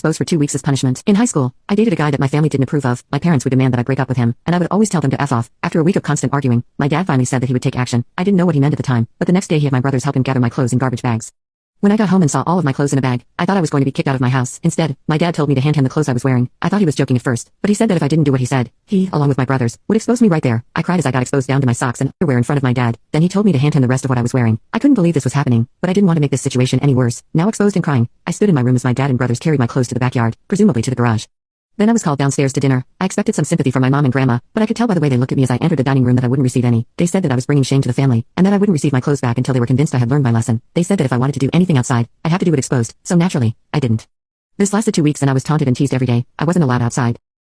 exposed for 2 weeks as punishment. In high school, I dated a guy that my family didn't approve of. My parents would demand that I break up with him, and I would always tell them to F off. After a week of constant arguing, my dad finally said that he would take action. I didn't know what he meant at the time, but the next day he had my brothers help him gather my clothes in garbage bags. When I got home and saw all of my clothes in a bag, I thought I was going to be kicked out of my house. Instead, my dad told me to hand him the clothes I was wearing. I thought he was joking at first, but he said that if I didn't do what he said, he, along with my brothers, would expose me right there. I cried as I got exposed down to my socks and underwear in front of my dad. Then he told me to hand him the rest of what I was wearing. I couldn't believe this was happening, but I didn't want to make this situation any worse. Now exposed and crying, I stood in my room as my dad and brothers carried my clothes to the backyard, presumably to the garage. Then I was called downstairs to dinner. I expected some sympathy from my mom and grandma, but I could tell by the way they looked at me as I entered the dining room that I wouldn't receive any. They said that I was bringing shame to the family, and that I wouldn't receive my clothes back until they were convinced I had learned my lesson. They said that if I wanted to do anything outside, I'd have to do it exposed, so naturally, I didn't. This lasted 2 weeks and I was taunted and teased every day. I wasn't allowed outside.